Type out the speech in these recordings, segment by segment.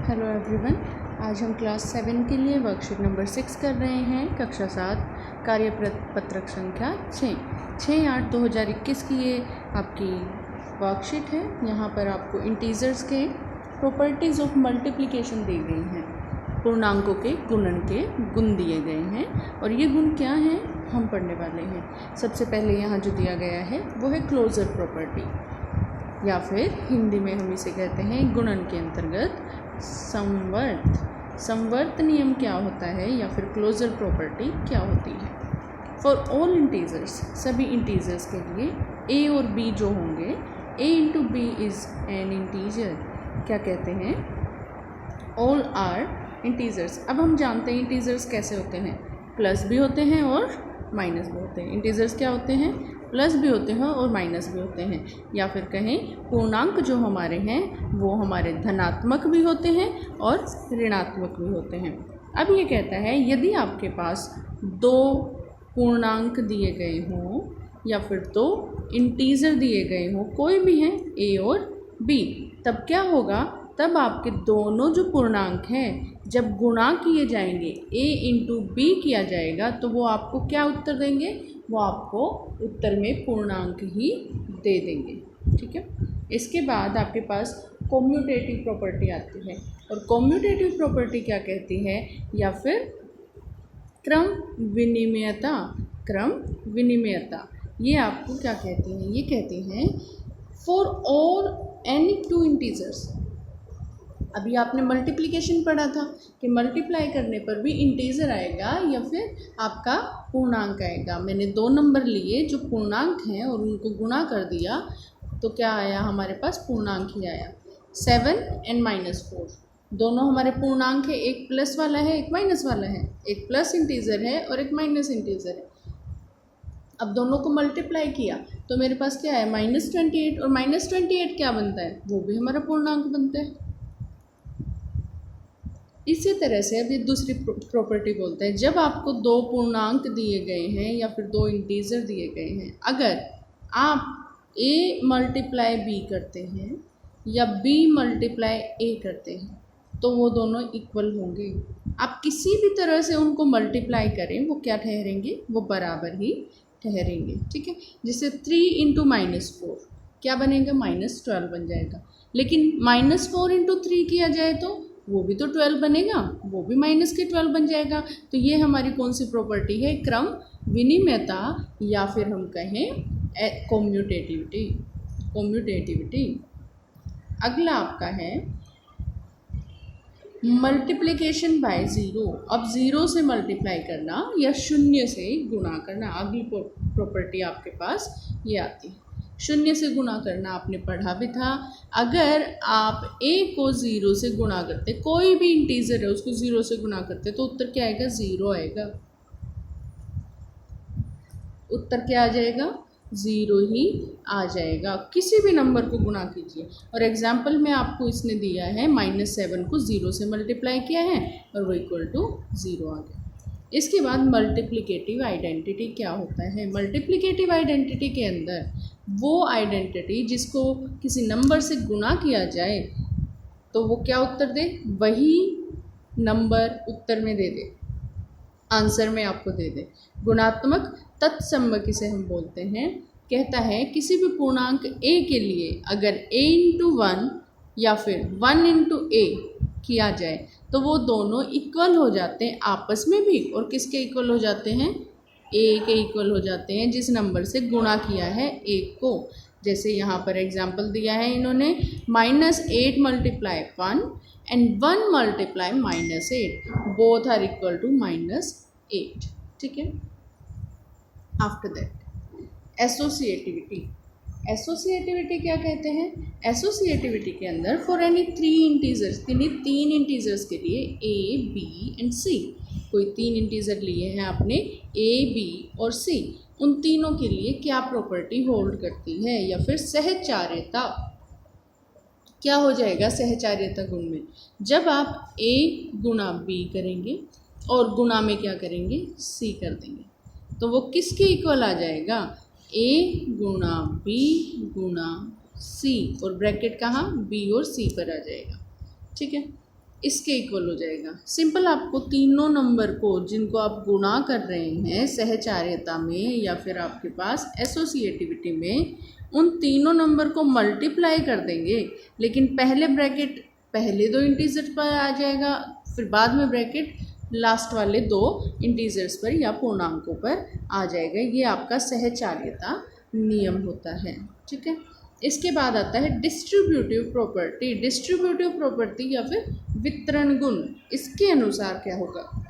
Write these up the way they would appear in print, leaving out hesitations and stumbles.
Hello everyone, आज हम class 7 के लिए वर्कशीट नंबर 6 कर रहे हैं। कक्षा 7 कार्यपत्रक संख्या 6/8/2021 की ये आपकी वर्कशीट है। यहाँ पर आपको इंटीजर्स के प्रॉपर्टीज़ ऑफ मल्टीप्लिकेशन दी गई हैं। पूर्णांकों के गुणन के गुण दिए गए हैं और ये गुण क्या हैं हम पढ़ने वाले हैं। सबसे पहले यहाँ जो दिया गया है वो है क्लोजर प्रॉपर्टी, या फिर हिंदी में हम इसे कहते हैं गुणन के अंतर्गत संवर्त नियम क्या होता है या फिर क्लोजर प्रॉपर्टी क्या होती है। फॉर ऑल इंटीजर्स, सभी इंटीजर्स के लिए ए और बी जो होंगे, A into B is an integer, क्या कहते हैं, ऑल आर इंटीजर्स। अब हम जानते हैं इंटीजर्स कैसे होते हैं, प्लस भी होते हैं और माइनस भी होते हैं। इंटीजर्स क्या होते हैं, प्लस भी होते हैं और माइनस भी होते हैं, या फिर कहें पूर्णांक जो हमारे हैं वो हमारे धनात्मक भी होते हैं और ऋणात्मक भी होते हैं। अब ये कहता है यदि आपके पास दो पूर्णांक दिए गए हों या फिर दो इंटीजर दिए गए हों, कोई भी हैं ए और बी, तब क्या होगा, तब आपके दोनों जो पूर्णांक हैं जब गुणा किए जाएंगे, a इंटू बी किया जाएगा, तो वो आपको क्या उत्तर देंगे, वो आपको उत्तर में पूर्णांक ही दे देंगे। ठीक है। इसके बाद आपके पास कॉम्यूटेटिव प्रॉपर्टी आती है, और कॉम्यूटेटिव प्रॉपर्टी क्या कहती है, या फिर क्रम विनिमयता, ये आपको क्या कहती हैं, ये कहती हैं for all any two integers. अभी आपने मल्टीप्लिकेशन पढ़ा था कि मल्टीप्लाई करने पर भी इंटीजर आएगा या फिर आपका पूर्णांक आएगा। मैंने दो नंबर लिए जो पूर्णांक हैं और उनको गुणा कर दिया, तो क्या आया, हमारे पास पूर्णांक ही आया। 7 और -4 दोनों हमारे पूर्णांक है, एक प्लस वाला है एक माइनस वाला है, एक प्लस इंटीजर है और एक माइनस इंटीजर है। अब दोनों को मल्टीप्लाई किया तो मेरे पास क्या है, -28, और -28 क्या बनता है, वो भी हमारा पूर्णांक बनता है। इसी तरह से अभी दूसरी प्रॉपर्टी बोलते हैं, जब आपको दो पूर्णांक दिए गए हैं या फिर दो इंटीजर दिए गए हैं, अगर आप a मल्टीप्लाई b करते हैं या b मल्टीप्लाई a करते हैं तो वो दोनों इक्वल होंगे। आप किसी भी तरह से उनको मल्टीप्लाई करें वो क्या ठहरेंगे, वो बराबर ही ठहरेंगे। ठीक है। जैसे 3 इंटू -4 क्या बनेगा, -12 बन जाएगा। लेकिन -4 इंटू 3 किया जाए तो वो भी तो 12 बनेगा, वो भी माइनस के 12 बन जाएगा। तो ये हमारी कौन सी प्रॉपर्टी है, क्रम विनिमयता, या फिर हम कहें कॉम्यूटेटिविटी। अगला आपका है मल्टीप्लिकेशन बाय ज़ीरो। अब ज़ीरो से मल्टीप्लाई करना या शून्य से गुणा करना, अगली प्रॉपर्टी आपके पास ये आती है। शून्य से गुणा करना आपने पढ़ा भी था। अगर आप a को 0 से गुणा करते, कोई भी इंटीजर है उसको 0 से गुणा करते, तो उत्तर क्या आएगा, 0 आएगा। उत्तर क्या आ जाएगा, 0 ही आ जाएगा। किसी भी नंबर को गुणा कीजिए, और एग्जाम्पल में आपको इसने दिया है -7 को 0 से मल्टीप्लाई किया है और वो इक्वल टू 0 आ गया। इसके बाद मल्टीप्लिकेटिव आइडेंटिटी क्या होता है। मल्टीप्लिकेटिव आइडेंटिटी के अंदर वो आइडेंटिटी जिसको किसी नंबर से गुणा किया जाए तो वो क्या उत्तर दे, वही नंबर उत्तर में दे दे, आंसर में आपको दे दे। गुणात्मक तत्समक इसे हम बोलते हैं। कहता है किसी भी पूर्णांक a के लिए अगर a इंटू 1 या फिर 1 इंटू a किया जाए तो वो दोनों इक्वल हो जाते हैं आपस में भी, और किसके इक्वल हो जाते हैं, a के इक्वल हो जाते हैं जिस नंबर से गुणा किया है एक को। जैसे यहाँ पर एग्जाम्पल दिया है इन्होंने, -8 multiply 1 and 1 multiply -8, both are equal to -8। ठीक है। आफ्टर दैट एसोसिएटिविटी क्या कहते हैं। एसोसिएटिविटी के अंदर फॉर एनी 3 इंटीजर्स, तीन इंटीजर्स के लिए a, b एंड c, कोई 3 इंटीजर लिए हैं आपने a, b और c, उन तीनों के लिए क्या प्रॉपर्टी होल्ड करती है, या फिर सहचार्यता। क्या हो जाएगा सहचार्यता गुण में, जब आप a गुणा b करेंगे और गुणा में क्या करेंगे, c कर देंगे, तो वो किसके इक्वल आ जाएगा, a गुणा b गुणा c, और ब्रैकेट कहाँ, b और c पर आ जाएगा। ठीक है। इसके इक्वल हो जाएगा। सिंपल, आपको तीनों नंबर को जिनको आप गुणा कर रहे हैं सहचार्यता में या फिर आपके पास एसोसिएटिविटी में, उन तीनों नंबर को मल्टीप्लाई कर देंगे, लेकिन पहले ब्रैकेट पहले दो इंटीजर पर आ जाएगा, फिर बाद में ब्रैकेट लास्ट वाले दो इंटीजर्स पर या पूर्णांकों पर आ जाएगा। ये आपका सहचार्यता नियम होता है, ठीक है। इसके बाद आता है डिस्ट्रीब्यूटिव प्रॉपर्टी। डिस्ट्रीब्यूटिव प्रॉपर्टी या फिर वितरण गुण, इसके अनुसार क्या होगा?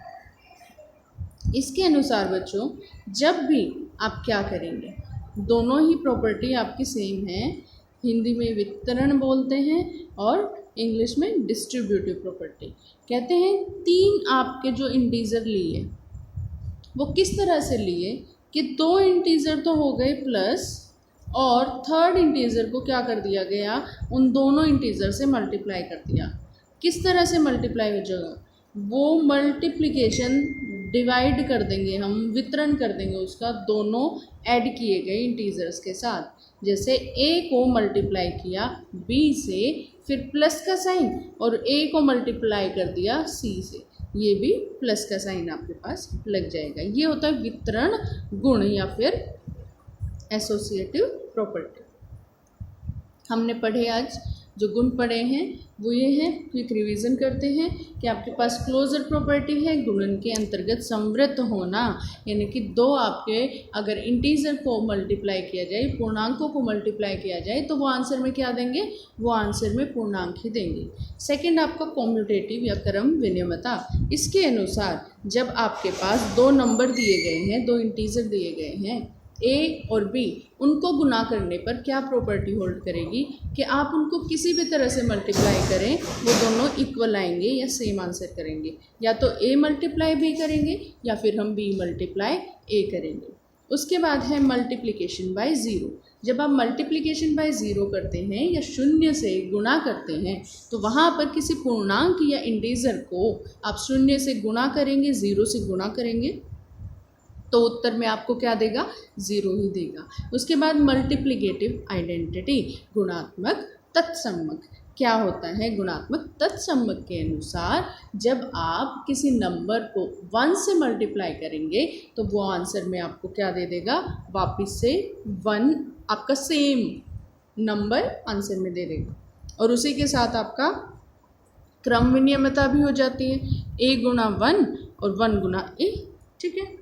इसके अनुसार बच्चों, जब भी आप क्या करेंगे, दोनों ही प्रॉपर्टी आपकी सेम है। हिंदी में वितरण बोलते हैं और इंग्लिश में डिस्ट्रीब्यूटिव प्रॉपर्टी कहते हैं। तीन आपके जो इंटीजर लिए वो किस तरह से लिए कि दो इंटीजर तो हो गए प्लस, और थर्ड इंटीजर को क्या कर दिया गया, उन दोनों इंटीजर से मल्टीप्लाई कर दिया। किस तरह से मल्टीप्लाई हो जाएगा? वो मल्टीप्लिकेशन डिवाइड कर देंगे हम, वितरण कर देंगे उसका दोनों ऐड किए गए इंटीजर्स के साथ। जैसे a को मल्टीप्लाई किया b से, फिर प्लस का साइन, और a को मल्टीप्लाई कर दिया c से, ये भी प्लस का साइन आपके पास लग जाएगा। ये होता है वितरण गुण या फिर एसोसिएटिव प्रॉपर्टी। हमने पढ़े आज जो गुण पढ़े हैं वो ये हैं। क्विक रिवीजन करते हैं कि आपके पास क्लोजर प्रॉपर्टी है गुणन के अंतर्गत संवृत होना, यानी कि दो आपके अगर इंटीजर को मल्टीप्लाई किया जाए, पूर्णांकों को मल्टीप्लाई किया जाए, तो वो आंसर में क्या देंगे? वो आंसर में पूर्णांक ही देंगे। सेकंड आपका कॉम्यूटेटिव या क्रम विनिमयता। इसके अनुसार जब आपके पास दो नंबर दिए गए हैं, दो इंटीजर दिए गए हैं ए और बी, उनको गुना करने पर क्या प्रॉपर्टी होल्ड करेगी कि आप उनको किसी भी तरह से मल्टीप्लाई करें वो दोनों इक्वल आएंगे या सेम आंसर करेंगे। या तो ए मल्टीप्लाई बी करेंगे या फिर हम बी मल्टीप्लाई ए करेंगे। उसके बाद है मल्टीप्लिकेशन बाय ज़ीरो। जब आप मल्टीप्लिकेशन बाय ज़ीरो करते हैं या शून्य से गुणा करते हैं तो वहाँ पर किसी पूर्णांक या इंटीजर को आप शून्य से गुणा करेंगे, ज़ीरो से गुणा करेंगे, तो उत्तर में आपको क्या देगा? ज़ीरो ही देगा। उसके बाद मल्टीप्लिकेटिव आइडेंटिटी, गुणात्मक तत्समक। क्या होता है गुणात्मक तत्समक? के अनुसार जब आप किसी नंबर को 1 से मल्टीप्लाई करेंगे तो वो आंसर में आपको क्या दे देगा? वापस से 1 आपका सेम नंबर आंसर में दे देगा। और उसी के साथ आपका क्रम विनिमयता भी हो जाती है, a गुणा 1 और 1 गुणा a, ठीक है।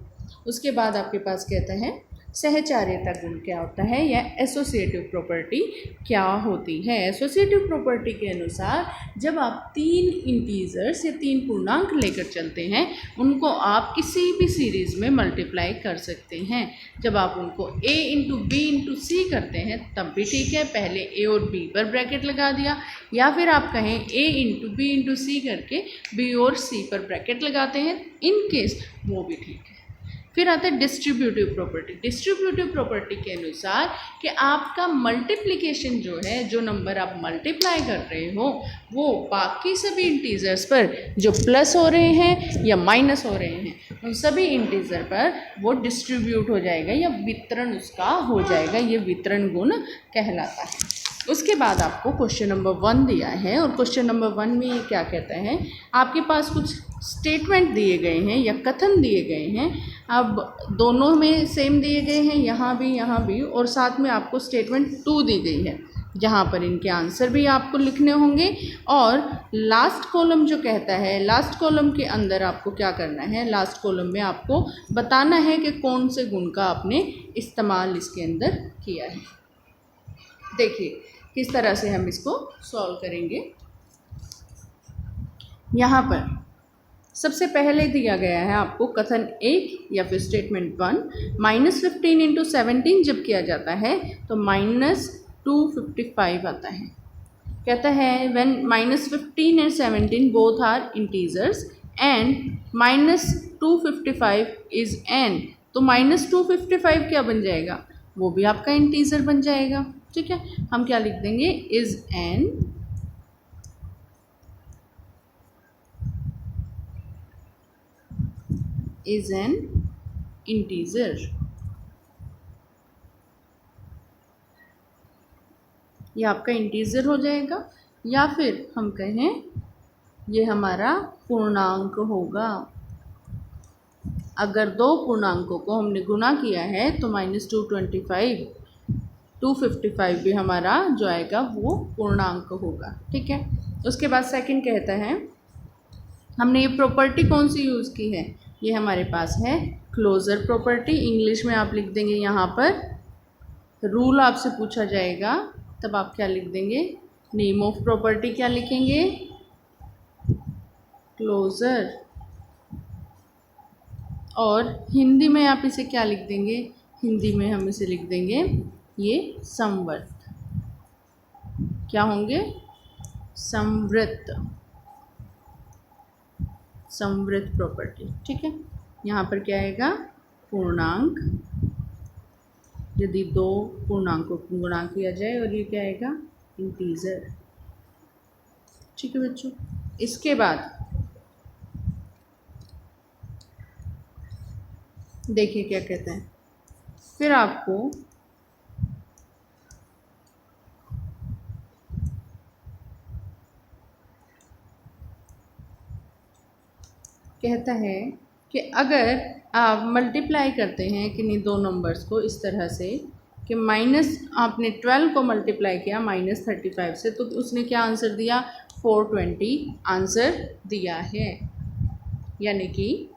उसके बाद आपके पास कहता है सहचार्यता गुण क्या होता है या एसोसिएटिव प्रॉपर्टी क्या होती है। एसोसिएटिव प्रॉपर्टी के अनुसार जब आप तीन इंटीजर्स या तीन पूर्णांक लेकर चलते हैं उनको आप किसी भी सीरीज़ में मल्टीप्लाई कर सकते हैं। जब आप उनको a इंटू बी इंटू सी करते हैं तब भी ठीक है, पहले a और b पर ब्रैकेट लगा दिया, या फिर आप कहें a इंटू बी इंटू सी करके b और c पर ब्रैकेट लगाते हैं, इन केस वो भी ठीक है। फिर आता है डिस्ट्रीब्यूटिव प्रॉपर्टी। डिस्ट्रीब्यूटिव प्रॉपर्टी के अनुसार कि आपका मल्टीप्लिकेशन जो है, जो नंबर आप मल्टीप्लाई कर रहे हो वो बाकी सभी इंटीजर्स पर जो प्लस हो रहे हैं या माइनस हो रहे हैं उन सभी इंटीजर पर वो डिस्ट्रीब्यूट हो जाएगा या वितरण उसका हो जाएगा। ये वितरण गुण कहलाता है। उसके बाद आपको क्वेश्चन नंबर 1 दिया है और क्वेश्चन नंबर 1 में ये क्या कहता है, आपके पास कुछ स्टेटमेंट दिए गए हैं या कथन दिए गए हैं। अब दोनों में सेम दिए गए हैं, यहाँ भी, और साथ में आपको स्टेटमेंट 2 दी गई है जहाँ पर इनके आंसर भी आपको लिखने होंगे। और लास्ट कॉलम जो कहता है, लास्ट कॉलम के अंदर आपको क्या करना है, लास्ट कॉलम में आपको बताना है कि कौन से गुण का आपने इस्तेमाल इसके अंदर किया है। देखिए किस तरह से हम इसको सॉल्व करेंगे। यहाँ पर सबसे पहले दिया गया है आपको कथन 1 या फिर स्टेटमेंट 1, -15 इंटू 17 जब किया जाता है तो -255 आता है। कहता है when -15 and 17 both are integers and -255 is n, तो -255 क्या बन जाएगा? वो भी आपका इंटीजर बन जाएगा, ठीक है। हम क्या लिख देंगे? Is n is an integer। ये आपका इंटीजर हो जाएगा। या फिर हम कहें ये हमारा पूर्णांक होगा। अगर दो पूर्णांकों को हमने गुणा किया है तो -255 भी हमारा जो आएगा वो पूर्णांक होगा। ठीक है, उसके बाद सेकंड कहता है, हमने ये प्रॉपर्टी कौन सी यूज़ की है, ये हमारे पास है क्लोजर प्रॉपर्टी। इंग्लिश में आप लिख देंगे यहाँ पर, रूल आपसे पूछा जाएगा तब आप क्या लिख देंगे, नेम ऑफ प्रॉपर्टी क्या लिखेंगे, क्लोजर। और हिंदी में आप इसे क्या लिख देंगे, हिंदी में हम इसे लिख देंगे ये समवर्त। क्या होंगे, समवृत्त, समवृत्त प्रॉपर्टी। ठीक है, यहाँ पर क्या आएगा, पूर्णांक, यदि दो पूर्णांकों को गुणा किया जाए, और ये क्या आएगा, इंटीजर। ठीक है बच्चों, इसके बाद देखिए क्या कहते हैं, फिर आपको कहता है कि अगर आप मल्टीप्लाई करते हैं किन्हीं दो नंबर्स को इस तरह से कि माइनस, आपने 12 को मल्टीप्लाई किया -35 से, तो उसने क्या आंसर दिया, 420 आंसर दिया है। यानी कि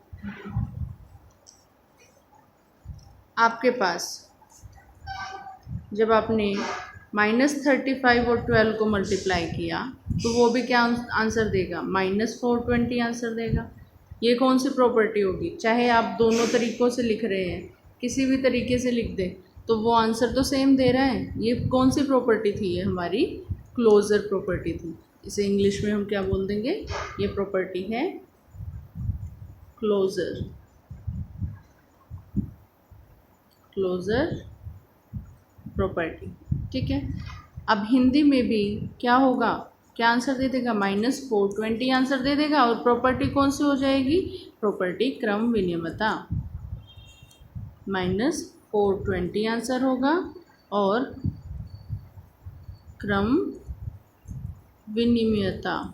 आपके पास जब आपने -35 और 12 को मल्टीप्लाई किया तो वो भी क्या आंसर देगा, -420 आंसर देगा। ये कौन सी प्रॉपर्टी होगी, चाहे आप दोनों तरीक़ों से लिख रहे हैं, किसी भी तरीके से लिख दें तो वो आंसर तो सेम दे रहा है। ये कौन सी प्रॉपर्टी थी, ये हमारी क्लोजर प्रॉपर्टी थी। इसे इंग्लिश में हम क्या बोल देंगे, ये प्रॉपर्टी है क्लोजर, क्लोजर प्रॉपर्टी। ठीक है, अब हिंदी में भी क्या होगा, क्या आंसर दे देगा, -420 आंसर दे देगा। और प्रॉपर्टी कौन सी हो जाएगी, प्रॉपर्टी क्रम विनिमयता, -420 आंसर होगा और क्रम विनिमयता।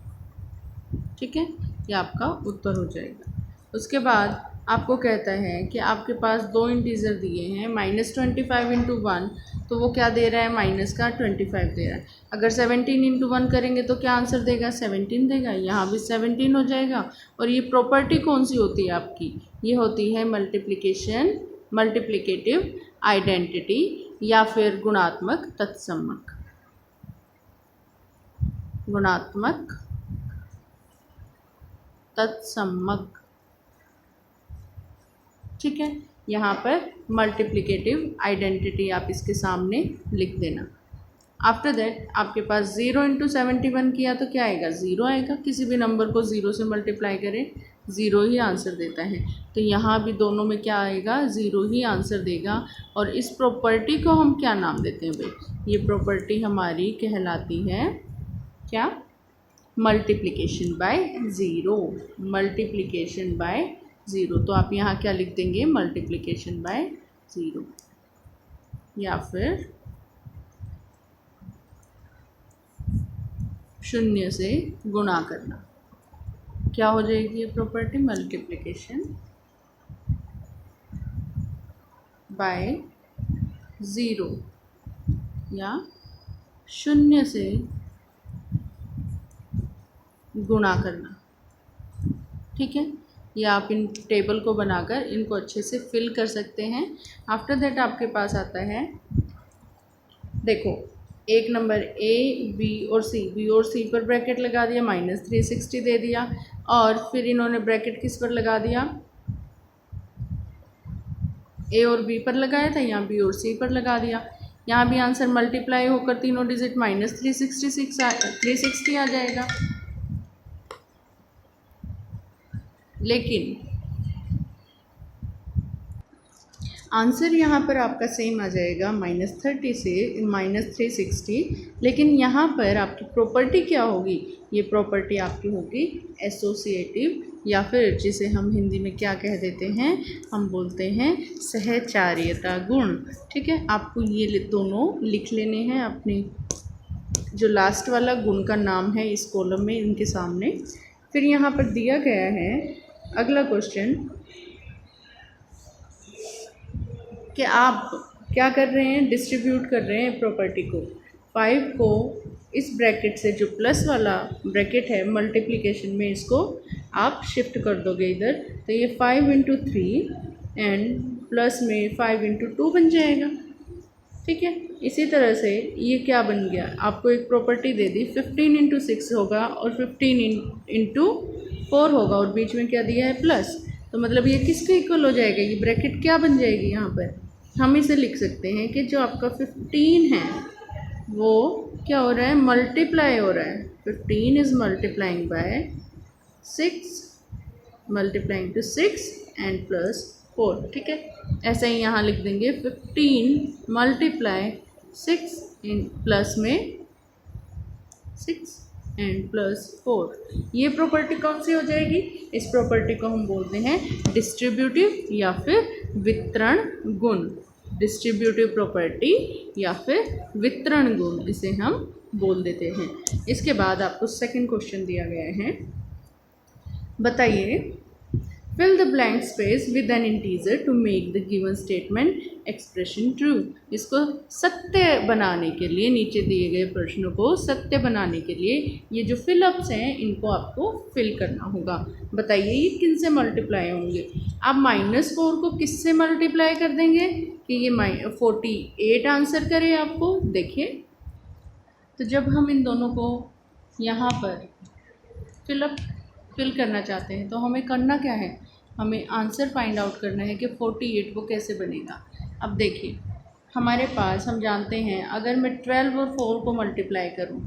ठीक है, ये आपका उत्तर हो जाएगा। उसके बाद आपको कहता है कि आपके पास दो इंटीजर दिए हैं, -25 × 1, तो वो क्या दे रहा है, -25 दे रहा है। अगर 17 × 1 करेंगे तो क्या आंसर देगा, 17 देगा। यहाँ भी 17 हो जाएगा। और ये प्रॉपर्टी कौन सी होती है आपकी, ये होती है मल्टीप्लिकेटिव आइडेंटिटी या फिर गुणात्मक तत्समक, गुणात्मक तत्समक। ठीक है, यहाँ पर मल्टीप्लिकेटिव आइडेंटिटी आप इसके सामने लिख देना। आफ्टर दैट आपके पास 0 × 71 किया तो क्या आएगा, 0 आएगा। किसी भी नंबर को 0 से मल्टीप्लाई करें 0 ही आंसर देता है, तो यहाँ भी दोनों में क्या आएगा, 0 ही आंसर देगा। और इस प्रॉपर्टी को हम क्या नाम देते हैं भाई, ये प्रॉपर्टी हमारी कहलाती है क्या, multiplication by zero, multiplication by zero. तो आप यहाँ क्या लिख देंगे, मल्टीप्लिकेशन बाय ज़ीरो, या फिर 0 से गुणा करना। क्या हो जाएगी ये प्रॉपर्टी, मल्टीप्लिकेशन बाय ज़ीरो या 0 से गुणा करना। ठीक है, या आप इन टेबल को बनाकर इनको अच्छे से फिल कर सकते हैं। आफ्टर दैट आपके पास आता है, देखो एक नंबर ए, बी और सी पर ब्रैकेट लगा दिया, -360 दे दिया। और फिर इन्होंने ब्रैकेट किस पर लगा दिया, ए और बी पर लगाया था, यहाँ बी और सी पर लगा दिया। यहाँ भी आंसर मल्टीप्लाई होकर तीनों डिजिट -360 आ जाएगा। लेकिन आंसर यहाँ पर आपका सेम आ जाएगा, -30 से -360। लेकिन यहाँ पर आपकी प्रॉपर्टी क्या होगी, ये प्रॉपर्टी आपकी होगी एसोसिएटिव, या फिर जिसे हम हिंदी में क्या कह देते हैं, हम बोलते हैं सहचार्यता गुण। ठीक है, आपको ये दोनों लिख लेने हैं, अपने जो लास्ट वाला गुण का नाम है इस कॉलम में इनके सामने फिर यहाँ पर दिया गया है अगला क्वेश्चन कि आप क्या कर रहे हैं, डिस्ट्रीब्यूट कर रहे हैं प्रॉपर्टी को। 5 को इस ब्रैकेट से, जो प्लस वाला ब्रैकेट है मल्टीप्लिकेशन में, इसको आप शिफ्ट कर दोगे इधर, तो ये 5 इंटू 3 एंड प्लस में 5 इंटू 2 बन जाएगा। ठीक है, इसी तरह से ये क्या बन गया, आपको एक प्रॉपर्टी दे दी, 15 इंटू 6 होगा और 15 इंटू 4 होगा, और बीच में क्या दिया है, प्लस। तो मतलब ये किसके इक्वल हो जाएगा, ये ब्रैकेट क्या बन जाएगी यहाँ पर, हम इसे लिख सकते हैं कि जो आपका 15 है वो क्या हो रहा है, मल्टीप्लाई हो रहा है। 15 is multiplying by 6, multiplying to 6 and plus 4। ठीक है, ऐसे ही यहाँ लिख देंगे 15 मल्टीप्लाई 6 इन प्लस में 6 एंड प्लस 4। ये प्रॉपर्टी कौन सी हो जाएगी, इस प्रॉपर्टी को हम बोलते हैं डिस्ट्रीब्यूटिव या फिर वितरण गुण। डिस्ट्रीब्यूटिव प्रॉपर्टी या फिर वितरण गुण, इसे हम बोल देते हैं। इसके बाद आपको सेकंड क्वेश्चन दिया गया है, बताइए fill the blank space with an integer to make the given statement expression true. इसको सत्य बनाने के लिए, नीचे दिए गए प्रश्नों को सत्य बनाने के लिए ये जो फिलअप्स हैं इनको आपको फिल करना होगा। बताइए ये किन से मल्टीप्लाई होंगे। आप -4 को किस से मल्टीप्लाई कर देंगे कि ये 48 आंसर करे आपको। देखिए, तो जब हम इन दोनों को यहाँ पर फिल करना चाहते हैं तो हमें करना क्या है, हमें आंसर फाइंड आउट करना है कि 48 वो कैसे बनेगा। अब देखिए, हमारे पास, हम जानते हैं अगर मैं 12 और 4 को मल्टीप्लाई करूं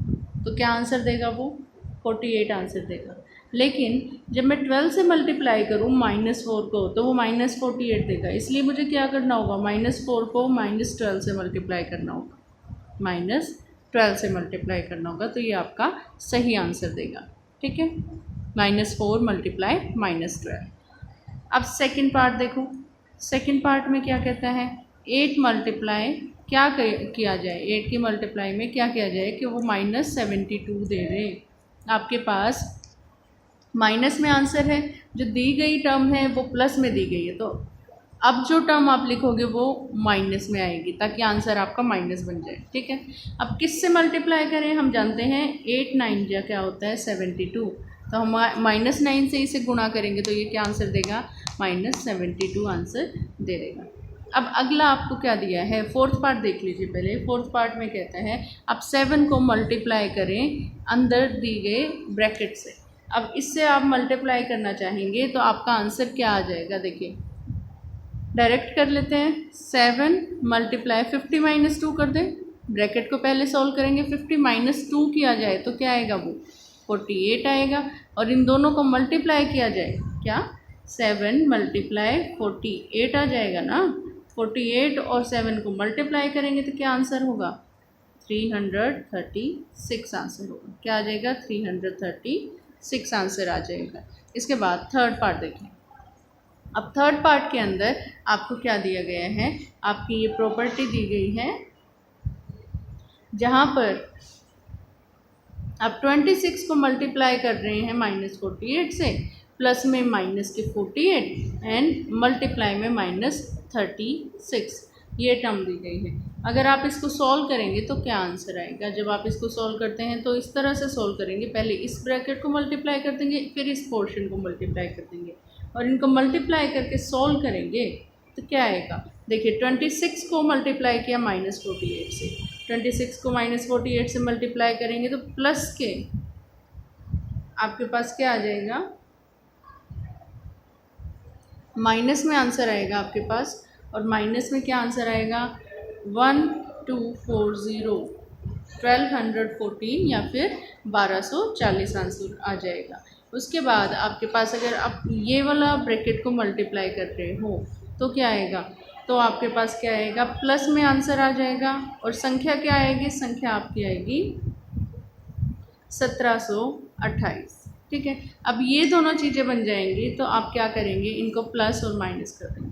तो क्या आंसर देगा, वो 48 आंसर देगा। लेकिन जब मैं 12 से मल्टीप्लाई करूं -4 को तो वो -48 देगा। इसलिए मुझे क्या करना होगा, -4 को -12 से मल्टीप्लाई करना होगा, -12 से मल्टीप्लाई करना होगा, तो ये आपका सही आंसर देगा। ठीक है, -4 मल्टीप्लाई -12। अब सेकंड पार्ट देखो, सेकंड पार्ट में क्या कहता है, 8 मल्टीप्लाई क्या किया जाए, 8 की मल्टीप्लाई में क्या किया जाए कि वो -72 दे रहे। आपके पास माइनस में आंसर है, जो दी गई टर्म है वो प्लस में दी गई है, तो अब जो टर्म आप लिखोगे वो माइनस में आएगी ताकि आंसर आपका माइनस बन जाए। ठीक है, अब किस से मल्टीप्लाई करें, हम जानते हैं 8 9 जा क्या होता है 72, तो हम -9 से इसे गुणा करेंगे तो ये क्या आंसर देगा, -72 आंसर दे देगा। अब अगला आपको क्या दिया है, फोर्थ पार्ट देख लीजिए पहले। फोर्थ पार्ट में कहता है आप 7 को मल्टीप्लाई करें अंदर दी गए ब्रैकेट से। अब इससे आप मल्टीप्लाई करना चाहेंगे तो आपका आंसर क्या आ जाएगा, देखिए डायरेक्ट कर लेते हैं। 7 मल्टीप्लाई 50 - 2 कर दें, ब्रैकेट को पहले सॉल्व करेंगे, 50 - 2 किया जाए तो क्या आएगा, वो 48 आएगा। और इन दोनों को मल्टीप्लाई किया जाए, क्या 7 मल्टीप्लाई 48 आ जाएगा ना। 48 और 7 को मल्टीप्लाई करेंगे तो क्या आंसर होगा, 336 आंसर होगा। क्या आ जाएगा, 336 आंसर आ जाएगा। इसके बाद थर्ड पार्ट देखें। अब थर्ड पार्ट के अंदर आपको क्या दिया गया है, आपकी ये प्रॉपर्टी दी गई है जहाँ पर आप 26 को मल्टीप्लाई कर रहे हैं -48 से, प्लस में -48 एंड मल्टीप्लाई में -36, ये टर्म दी गई है। अगर आप इसको सॉल्व करेंगे तो क्या आंसर आएगा। जब आप इसको सॉल्व करते हैं तो इस तरह से सॉल्व करेंगे, पहले इस ब्रैकेट को मल्टीप्लाई कर देंगे, फिर इस पोर्शन को मल्टीप्लाई कर देंगे और इनको मल्टीप्लाई करके सॉल्व करेंगे तो क्या आएगा। देखिए 26 को मल्टीप्लाई किया -48 से, 26 को -48 से मल्टीप्लाई करेंगे तो प्लस के आपके पास क्या आ जाएगा, माइनस में आंसर आएगा आपके पास, और माइनस में क्या आंसर आएगा 1214 या फिर 1240 आंसर आ जाएगा। उसके बाद आपके पास अगर आप ये वाला ब्रैकेट को मल्टीप्लाई कर रहे हो तो क्या आएगा, तो आपके पास क्या आएगा, प्लस में आंसर आ जाएगा और संख्या क्या आएगी, संख्या आपकी आएगी 1728। ठीक है, अब ये दोनों चीज़ें बन जाएंगी तो आप क्या करेंगे, इनको प्लस और माइनस कर देंगे।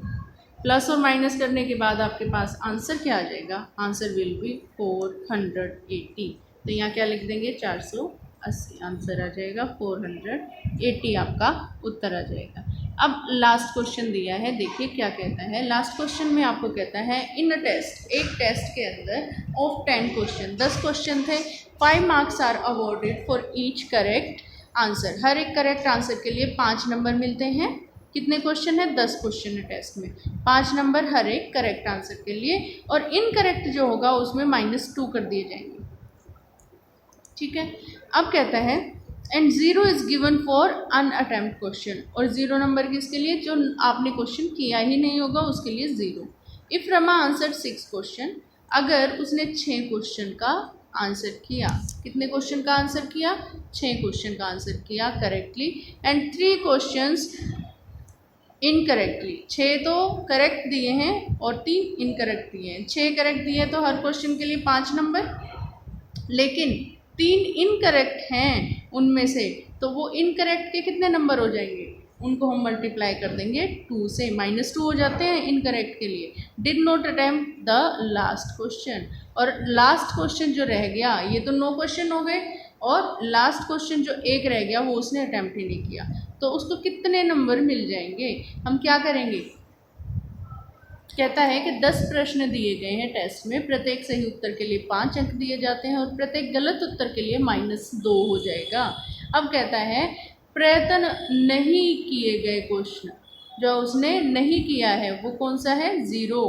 प्लस और माइनस करने के बाद आपके पास आंसर क्या आ जाएगा, आंसर विल बी 480। तो यहाँ क्या लिख देंगे, 480। 80 आंसर आ जाएगा, 480 आपका उत्तर आ जाएगा। अब लास्ट क्वेश्चन दिया है, देखिए क्या कहता है। लास्ट क्वेश्चन में आपको कहता है इन अ टेस्ट, एक टेस्ट के अंदर ऑफ 10 क्वेश्चन, 10 क्वेश्चन थे, 5 marks are awarded for each correct answer. हर एक करेक्ट आंसर के लिए 5 नंबर मिलते हैं। कितने क्वेश्चन है? 10 क्वेश्चन है टेस्ट में, 5 नंबर हर एक करेक्ट आंसर के लिए, और इनकरेक्ट जो होगा उसमें -2 कर दिए जाएंगे। ठीक है, अब कहता है and 0 is given for unattempted question, और 0 नंबर किसके लिए? जो आपने क्वेश्चन किया ही नहीं होगा उसके लिए 0। इफ़ रमा आंसर 6 क्वेश्चन, अगर उसने 6 क्वेश्चन का आंसर किया, कितने क्वेश्चन का आंसर किया? 6 क्वेश्चन का आंसर किया करेक्टली, एंड 3 क्वेश्चंस इनकरेक्टली। 6 तो करेक्ट दिए हैं और 3 इनकरेक्ट दिए हैं। 6 करेक्ट दिए तो हर क्वेश्चन के लिए 5 नंबर, लेकिन 3 इनकरेक्ट हैं उनमें से, तो वो इनकरेक्ट के कितने नंबर हो जाएंगे? उनको हम मल्टीप्लाई कर देंगे 2 से, -2 हो जाते हैं इनकरेक्ट के लिए। Did not attempt the last question, और लास्ट क्वेश्चन जो रह गया, ये तो 9 क्वेश्चन हो गए, और लास्ट क्वेश्चन जो एक रह गया वो उसने अटेम्प्ट ही नहीं किया, तो उसको कितने नंबर मिल जाएंगे? हम क्या करेंगे? कहता है कि 10 प्रश्न दिए गए हैं टेस्ट में, प्रत्येक सही उत्तर के लिए 5 अंक दिए जाते हैं, और प्रत्येक गलत उत्तर के लिए -2 हो जाएगा। अब कहता है प्रयत्न नहीं किए गए क्वेश्चन, जो उसने नहीं किया है वो कौन सा है? 0,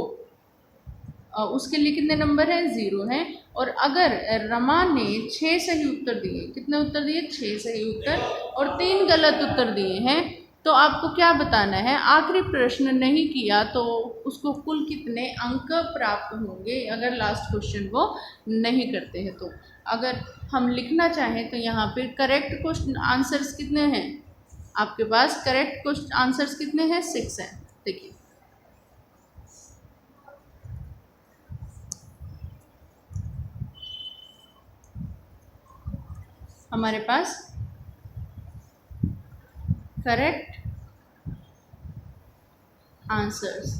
उसके लिए कितने नंबर हैं? 0 हैं। और अगर रमा ने 6 सही उत्तर दिए, कितने उत्तर दिए? 6 सही उत्तर, और 3 गलत उत्तर दिए हैं, तो आपको क्या बताना है? आखिरी प्रश्न नहीं किया तो उसको कुल कितने अंक प्राप्त होंगे अगर लास्ट क्वेश्चन वो नहीं करते हैं। तो अगर हम लिखना चाहें तो यहाँ पे करेक्ट क्वेश्चन आंसर्स कितने हैं आपके पास? करेक्ट क्वेश्चन आंसर्स कितने हैं? 6 हैं। देखिए हमारे पास करेक्ट आंसर्स,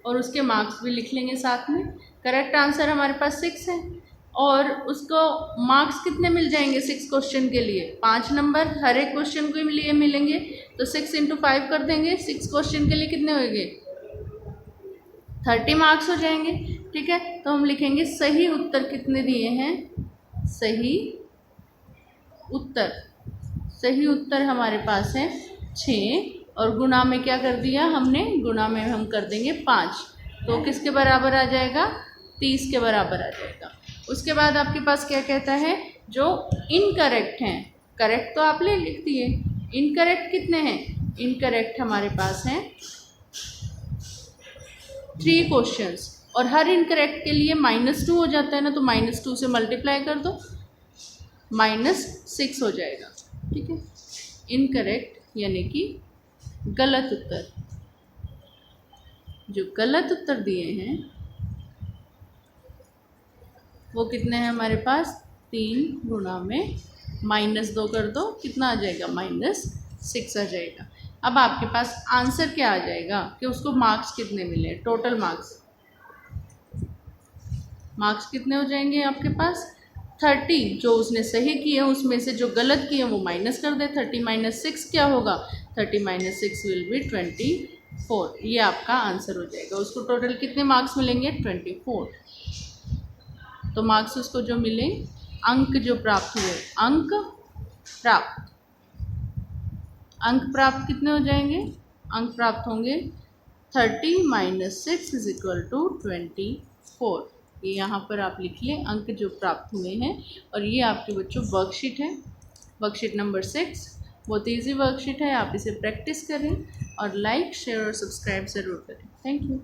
और उसके मार्क्स भी लिख लेंगे साथ में। करेक्ट आंसर हमारे पास 6 है, और उसको मार्क्स कितने मिल जाएंगे? 6 क्वेश्चन के लिए 5 नंबर हर एक क्वेश्चन के लिए मिलेंगे, तो 6 × 5 कर देंगे। 6 क्वेश्चन के लिए कितने होंगे? 30 मार्क्स हो जाएंगे। ठीक है, तो हम लिखेंगे सही उत्तर कितने दिए हैं? सही उत्तर, सही उत्तर हमारे पास है 6, और गुणा में क्या कर दिया हमने? गुणा में हम कर देंगे 5, तो किसके बराबर आ जाएगा? 30 के बराबर आ जाएगा। उसके बाद आपके पास क्या कहता है? जो इनकरेक्ट हैं, करेक्ट तो आपने लिख दिए, इनकरेक्ट कितने हैं? इनकरेक्ट हमारे पास हैं 3 क्वेश्चंस, और हर इनकरेक्ट के लिए -2 हो जाता है ना, तो -2 से मल्टीप्लाई कर दो, -6 हो जाएगा। ठीक है, इनकरेक्ट यानी कि गलत उत्तर, जो गलत उत्तर दिए हैं वो कितने हैं हमारे पास? 3 गुणा में -2 कर दो, कितना आ जाएगा? -6 आ जाएगा। अब आपके पास आंसर क्या आ जाएगा कि उसको मार्क्स कितने मिले? टोटल मार्क्स कितने हो जाएंगे आपके पास? 30 जो उसने सही किए उसमें से जो गलत किए वो माइनस कर दे। 30 - 6 क्या होगा? 30 - 6 विल बी 24। ये आपका आंसर हो जाएगा। उसको टोटल कितने मार्क्स मिलेंगे? 24। तो मार्क्स उसको जो मिले, अंक जो प्राप्त हुए, अंक प्राप्त कितने हो जाएंगे? अंक प्राप्त होंगे 30 - 6 = 24। ये यहाँ पर आप लिख लें अंक जो प्राप्त हुए हैं। और ये आपके बच्चों वर्कशीट है, वर्कशीट नंबर 6। बहुत ईजी वर्कशीट है, आप इसे प्रैक्टिस करें और लाइक, शेयर और सब्सक्राइब ज़रूर करें। Thank you.